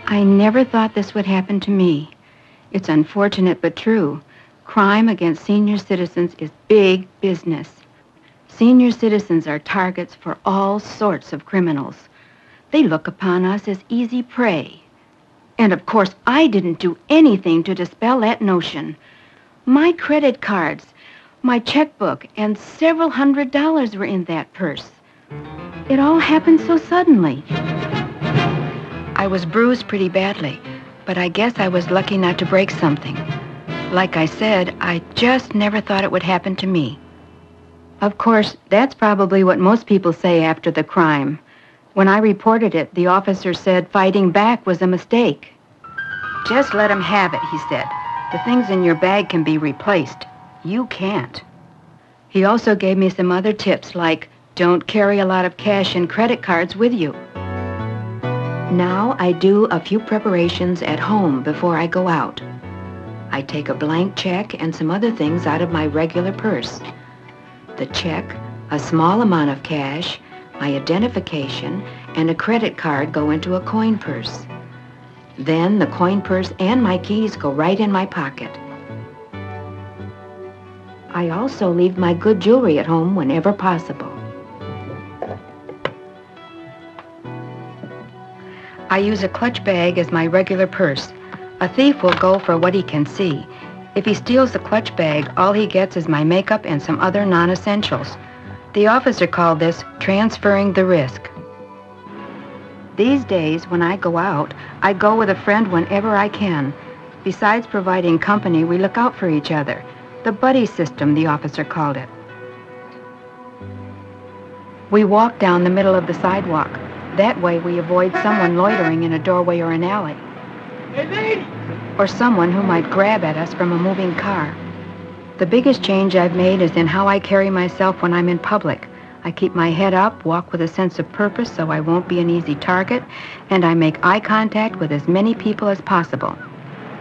I never thought this would happen to me. It's unfortunate but true. Crime against senior citizens is big business. Senior citizens are targets for all sorts of criminals. They look upon us as easy prey. And of course, I didn't do anything to dispel that notion. My credit cards, my checkbook, and several $100s were in that purse. It all happened so suddenly. I was bruised pretty badly, but I guess I was lucky not to break something. Like I said, I just never thought it would happen to me. Of course, that's probably what most people say after the crime. When I reported it, the officer said fighting back was a mistake. Just let him have it, he said. The things in your bag can be replaced. You can't. He also gave me some other tips, like don't carry a lot of cash and credit cards with you. Now I do a few preparations at home before I go out. I take a blank check and some other things out of my regular purse. The check, a small amount of cash, my identification, and a credit card go into a coin purse. Then the coin purse and my keys go right in my pocket. I also leave my good jewelry at home whenever possible. I use a clutch bag as my regular purse. A thief will go for what he can see. If he steals the clutch bag, all he gets is my makeup and some other non-essentials. The officer called this transferring the risk. These days, when I go out, I go with a friend whenever I can. Besides providing company, we look out for each other. The buddy system, the officer called it. We walk down the middle of the sidewalk. That way we avoid someone loitering in a doorway or an alley. Hey, lady! Or someone who might grab at us from a moving car. The biggest change I've made is in how I carry myself when I'm in public. I keep my head up, walk with a sense of purpose so I won't be an easy target, and I make eye contact with as many people as possible.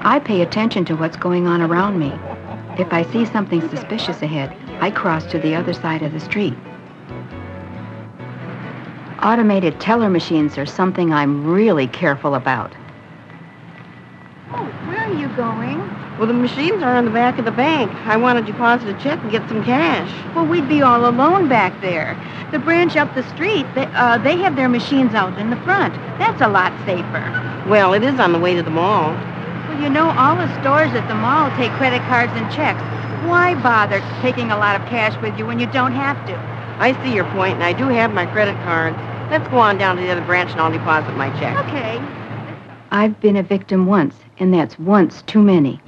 I pay attention to what's going on around me. If I see something suspicious ahead, I cross to the other side of the street. Automated teller machines are something I'm really careful about. Oh, where are you going? Well, the machines are in the back of the bank. I want to deposit a check and get some cash. Well, we'd be all alone back there. The branch up the street, they have their machines out in the front. That's a lot safer. Well, it is on the way to the mall. Well, you know, all the stores at the mall take credit cards and checks. Why bother taking a lot of cash with you when you don't have to? I see your point, and I do have my credit cards. Let's go on down to the other branch, and I'll deposit my check. Okay. I've been a victim once, and that's once too many.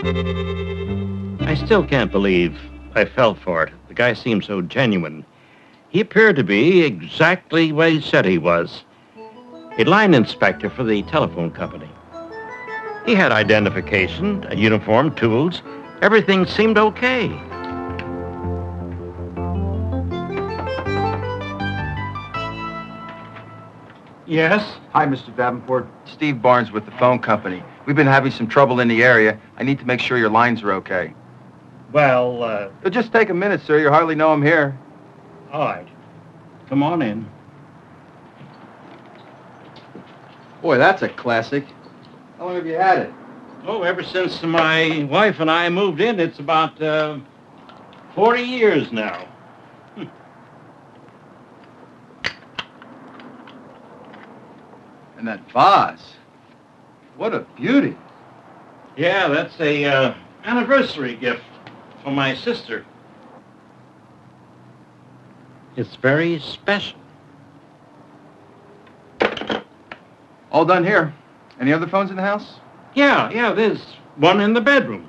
I still can't believe I fell for it. The guy seemed so genuine. He appeared to be exactly what he said he was. A line inspector for the telephone company. He had identification, a uniform, tools. Everything seemed okay. Yes? Hi, Mr. Davenport. Steve Barnes with the phone company. We've been having some trouble in the area. I need to make sure your lines are okay. Well, It'll just take a minute, sir. You hardly know I'm here. all right. Come on in. Boy, that's a classic. How long have you had it? Oh, ever since my wife and I moved in, it's about 40 years now. And that vase. What a beauty. Yeah, that's a anniversary gift for my sister. It's very special. All done here. Any other phones in the house? Yeah, there's one in the bedroom.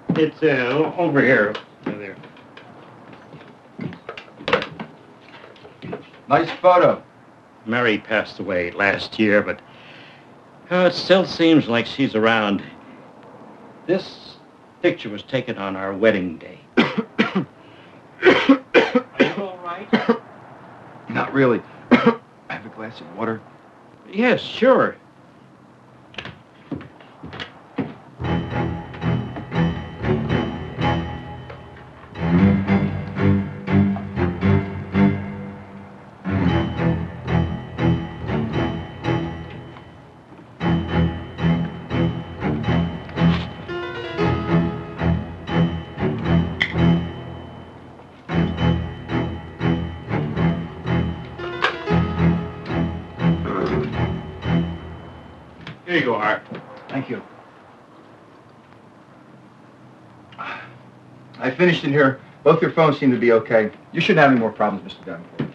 It's over here. There. Nice photo. Mary passed away last year, but it still seems like she's around. This picture was taken on our wedding day. Are you all right? Not really. I have a glass of water. Yes, sure. Here you go, Art. Thank you. I finished in here. Both your phones seem to be okay. You shouldn't have any more problems, Mr. Davenport.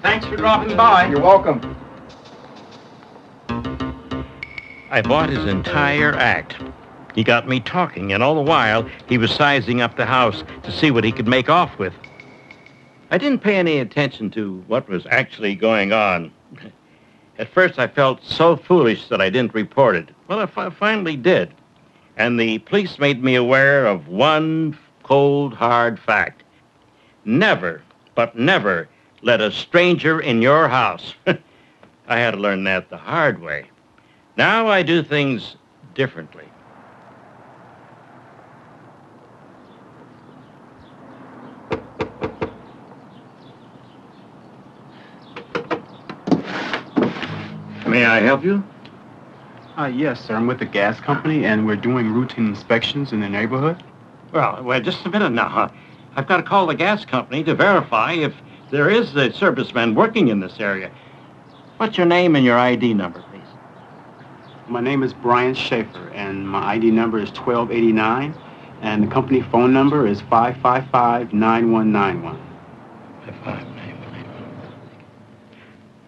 Thanks for dropping by. You're welcome. I bought his entire act. He got me talking, and all the while, he was sizing up the house to see what he could make off with. I didn't pay any attention to what was actually going on. At first, I felt so foolish that I didn't report it. Well, I finally did. And the police made me aware of one cold, hard fact. Never, but never, let a stranger in your house. I had to learn that the hard way. Now I do things differently. May I help you? Yes, sir. I'm with the gas company, and we're doing routine inspections in the neighborhood. Well, wait just a minute now. I've got to call the gas company to verify if there is a serviceman working in this area. What's your name and your ID number, please? My name is Brian Schaefer, and my ID number is 1289, and the company phone number is 555-9191.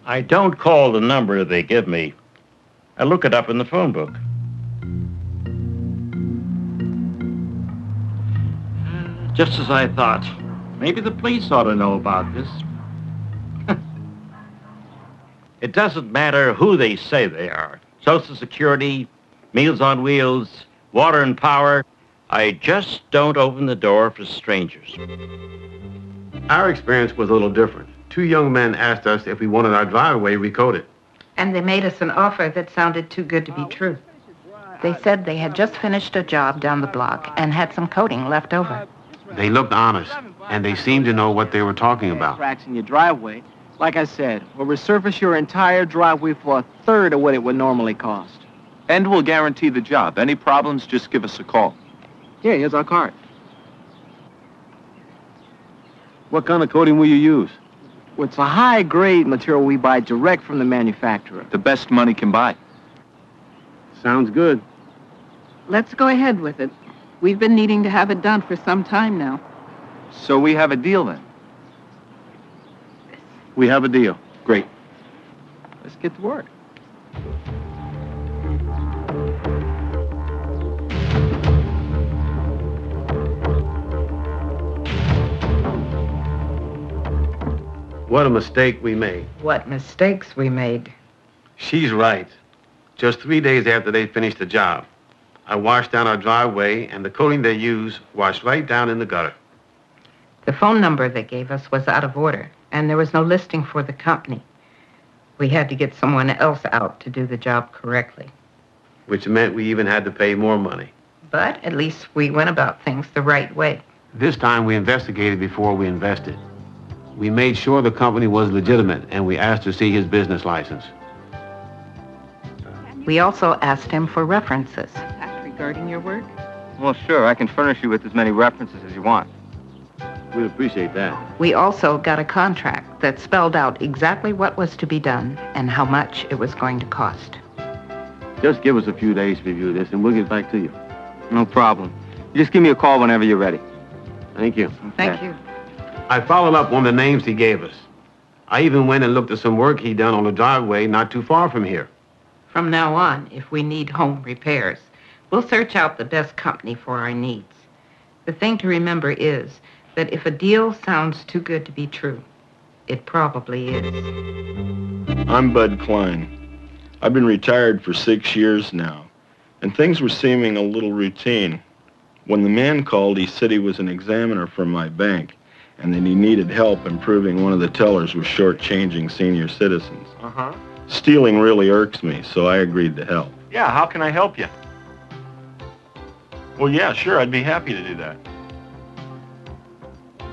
I don't call the number they give me. I look it up in the phone book. Just as I thought. Maybe the police ought to know about this. It doesn't matter who they say they are. Social Security, Meals on Wheels, Water and Power. I just don't open the door for strangers. Our experience was a little different. Two young men asked us if we wanted our driveway recoated. And they made us an offer that sounded too good to be true. They said they had just finished a job down the block and had some coating left over. They looked honest, and they seemed to know what they were talking about. Cracks in your driveway. Like I said, we'll resurface your entire driveway for a third of what it would normally cost. And we'll guarantee the job. Any problems, just give us a call. Here, here's our card. What kind of coating will you use? Well, it's a high-grade material we buy direct from the manufacturer. The best money can buy. Sounds good. Let's go ahead with it. We've been needing to have it done for some time now. So we have a deal then. We have a deal. Great. Let's get to work. What a mistake we made. What mistakes we made. She's right. Just 3 days after they finished the job, I washed down our driveway, and the coating they used washed right down in the gutter. The phone number they gave us was out of order, and there was no listing for the company. We had to get someone else out to do the job correctly. Which meant we even had to pay more money. But at least we went about things the right way. This time we investigated before we invested. We made sure the company was legitimate, and we asked to see his business license. We also asked him for references. Regarding your work? Well, sure. I can furnish you with as many references as you want. We'd appreciate that. We also got a contract that spelled out exactly what was to be done and how much it was going to cost. Just give us a few days to review this, and we'll get back to you. No problem. You just give me a call whenever you're ready. Thank you. Thank you. I followed up on the names he gave us. I even went and looked at some work he'd done on the driveway not too far from here. From now on, if we need home repairs, we'll search out the best company for our needs. The thing to remember is that if a deal sounds too good to be true, it probably is. I'm Bud Klein. I've been retired for 6 years now, and things were seeming a little routine. When the man called, he said he was an examiner from my bank, and that he needed help in proving one of the tellers was shortchanging senior citizens. Uh-huh. Stealing really irks me, so I agreed to help. Yeah, how can I help you? Well, yeah, sure, I'd be happy to do that.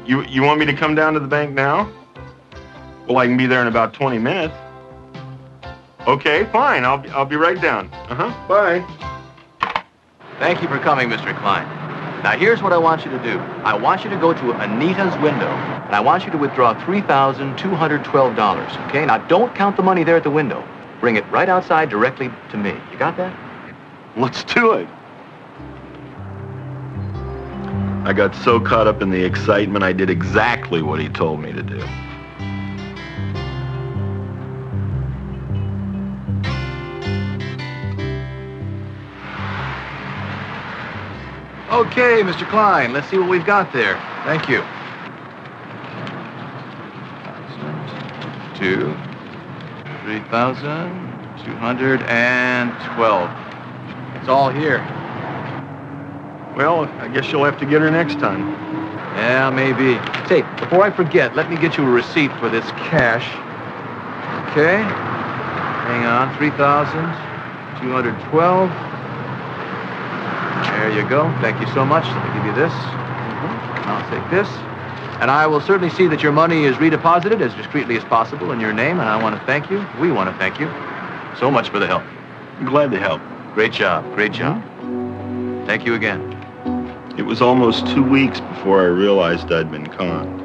You want me to come down to the bank now? Well, I can be there in about 20 minutes. Okay, fine, I'll be right down. Uh-huh, bye. Thank you for coming, Mr. Klein. Now, here's what I want you to do. I want you to go to Anita's window, and I want you to withdraw $3,212, okay? Now, don't count the money there at the window. Bring it right outside directly to me. You got that? Let's do it. I got so caught up in the excitement, I did exactly what he told me to do. Okay, Mr. Klein, let's see what we've got there. Thank you. 3,212. It's all here. Well, I guess you'll have to get her next time. Yeah, maybe. Say, before I forget, let me get you a receipt for this cash. Okay. Hang on, 3,212. There you go. Thank you so much. Let me give you this. I'll take this. And I will certainly see that your money is redeposited as discreetly as possible in your name, and I want to thank you. We want to thank you so much for the help. I'm glad to help. Great job. Great job. Thank you again. It was almost 2 weeks before I realized I'd been conned.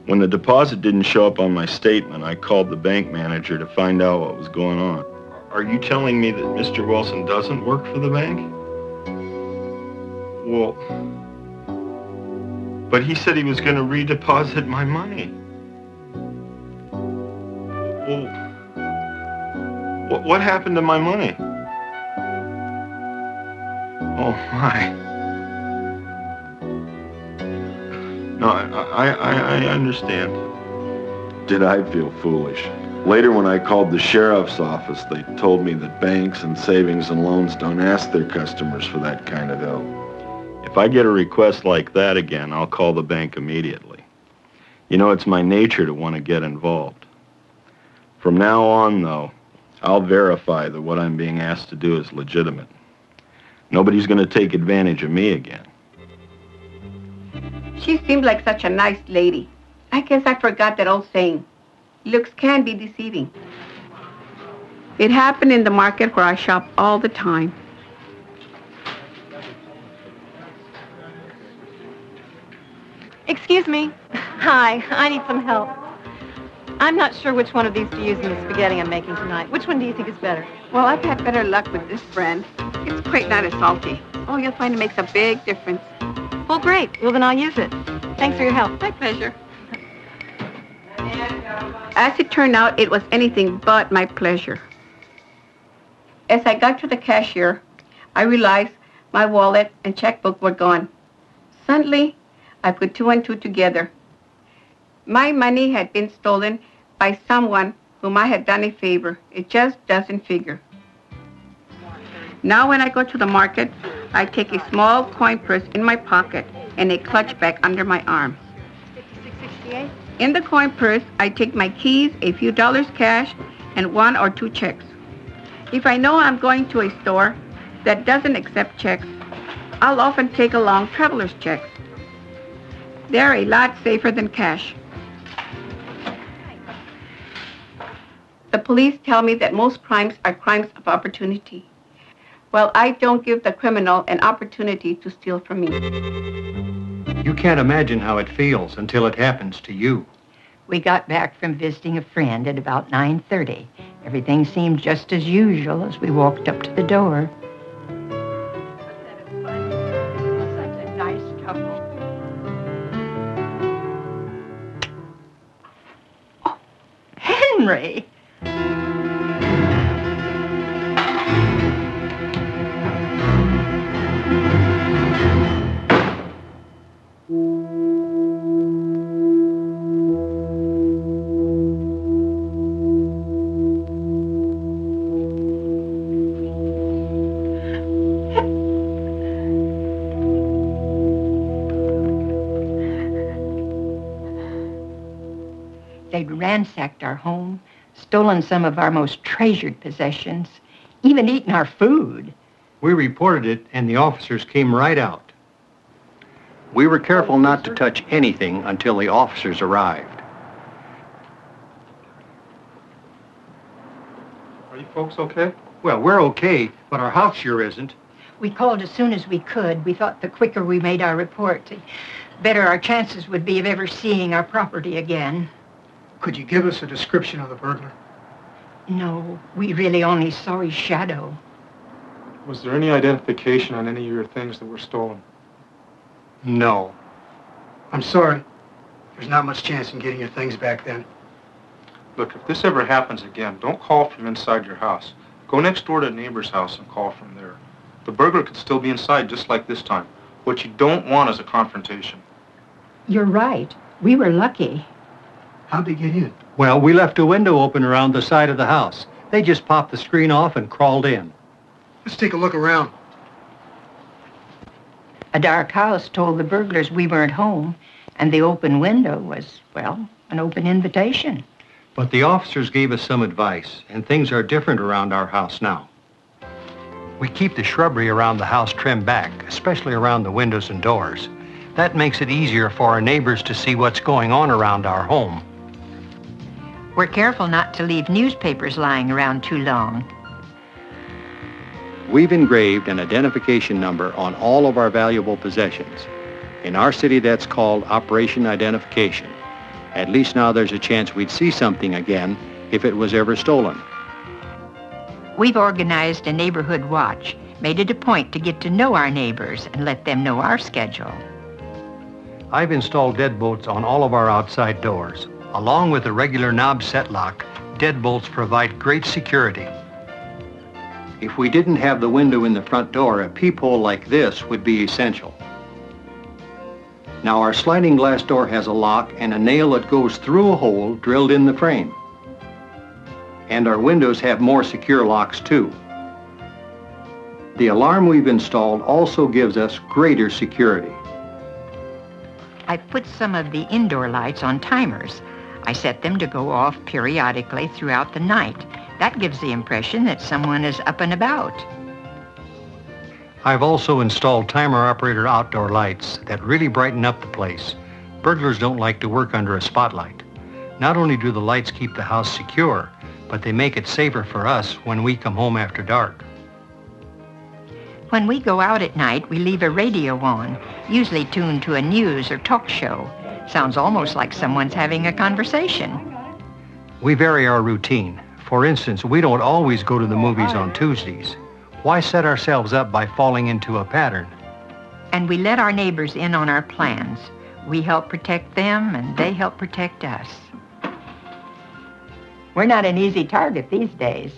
When the deposit didn't show up on my statement, I called the bank manager to find out what was going on. Are you telling me that Mr. Wilson doesn't work for the bank? Well, but he said he was going to redeposit my money. Well, what happened to my money? Oh, my. No, I understand. Did I feel foolish? Later, when I called the sheriff's office, they told me that banks and savings and loans don't ask their customers for that kind of help. If I get a request like that again, I'll call the bank immediately. You know, it's my nature to want to get involved. From now on, though, I'll verify that what I'm being asked to do is legitimate. Nobody's going to take advantage of me again. She seemed like such a nice lady. I guess I forgot that old saying. Looks can be deceiving. It happened in the market where I shop all the time. Excuse me. Hi, I need some help. I'm not sure which one of these to use in the spaghetti I'm making tonight. Which one do you think is better? Well, I've had better luck with this brand. It's quite not as salty. Oh, you'll find it makes a big difference. Well, great. Well, then I'll use it. Thanks for your help. My pleasure. As it turned out, it was anything but my pleasure. As I got to the cashier, I realized my wallet and checkbook were gone. Suddenly, I put two and two together. My money had been stolen by someone whom I had done a favor. It just doesn't figure. Now when I go to the market, I take a small coin purse in my pocket and a clutch bag under my arm. $56.68. In the coin purse, I take my keys, a few dollars cash, and 1 or 2 checks. If I know I'm going to a store that doesn't accept checks, I'll often take along traveler's checks. They're a lot safer than cash. The police tell me that most crimes are crimes of opportunity. Well, I don't give the criminal an opportunity to steal from me. You can't imagine how it feels until it happens to you. We got back from visiting a friend at about 9:30. Everything seemed just as usual as we walked up to the door. Such a nice couple. Oh, Henry! They'd ransacked our home, stolen some of our most treasured possessions, even eaten our food. We reported it, and the officers came right out. We were careful not to touch anything until the officers arrived. Are you folks okay? Well, we're okay, but our house sure isn't. We called as soon as we could. We thought the quicker we made our report, the better our chances would be of ever seeing our property again. Could you give us a description of the burglar? No, we really only saw his shadow. Was there any identification on any of your things that were stolen? No. I'm sorry. There's not much chance in getting your things back then. Look, if this ever happens again, don't call from inside your house. Go next door to a neighbor's house and call from there. The burglar could still be inside just like this time. What you don't want is a confrontation. You're right. We were lucky. How'd they get in? Well, we left a window open around the side of the house. They just popped the screen off and crawled in. Let's take a look around. A dark house told the burglars we weren't home, and the open window was, well, an open invitation. But the officers gave us some advice, and things are different around our house now. We keep the shrubbery around the house trimmed back, especially around the windows and doors. That makes it easier for our neighbors to see what's going on around our home. We're careful not to leave newspapers lying around too long. We've engraved an identification number on all of our valuable possessions. In our city, that's called Operation Identification. At least now there's a chance we'd see something again if it was ever stolen. We've organized a neighborhood watch, made it a point to get to know our neighbors and let them know our schedule. I've installed deadbolts on all of our outside doors. Along with a regular knob set lock, deadbolts provide great security. If we didn't have the window in the front door, a peephole like this would be essential. Now, our sliding glass door has a lock and a nail that goes through a hole drilled in the frame. And our windows have more secure locks, too. The alarm we've installed also gives us greater security. I put some of the indoor lights on timers. I set them to go off periodically throughout the night. That gives the impression that someone is up and about. I've also installed timer-operated outdoor lights that really brighten up the place. Burglars don't like to work under a spotlight. Not only do the lights keep the house secure, but they make it safer for us when we come home after dark. When we go out at night, we leave a radio on, usually tuned to a news or talk show. Sounds almost like someone's having a conversation. We vary our routine. For instance, we don't always go to the movies on Tuesdays. Why set ourselves up by falling into a pattern? And we let our neighbors in on our plans. We help protect them, and they help protect us. We're not an easy target these days.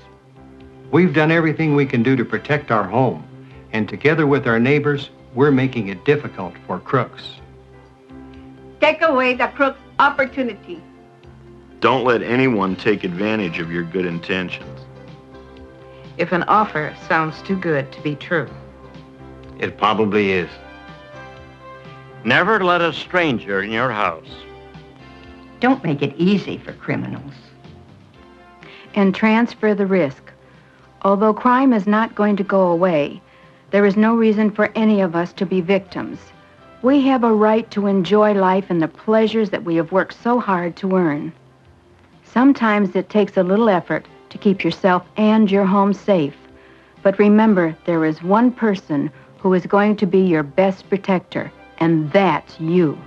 We've done everything we can do to protect our home, and together with our neighbors, we're making it difficult for crooks. Take away the crook's opportunity. Don't let anyone take advantage of your good intentions. If an offer sounds too good to be true, It probably is. Never let a stranger in your house. Don't make it easy for criminals. And transfer the risk. Although crime is not going to go away, there is no reason for any of us to be victims. We have a right to enjoy life and the pleasures that we have worked so hard to earn. Sometimes it takes a little effort to keep yourself and your home safe. But remember, there is one person who is going to be your best protector, and that's you.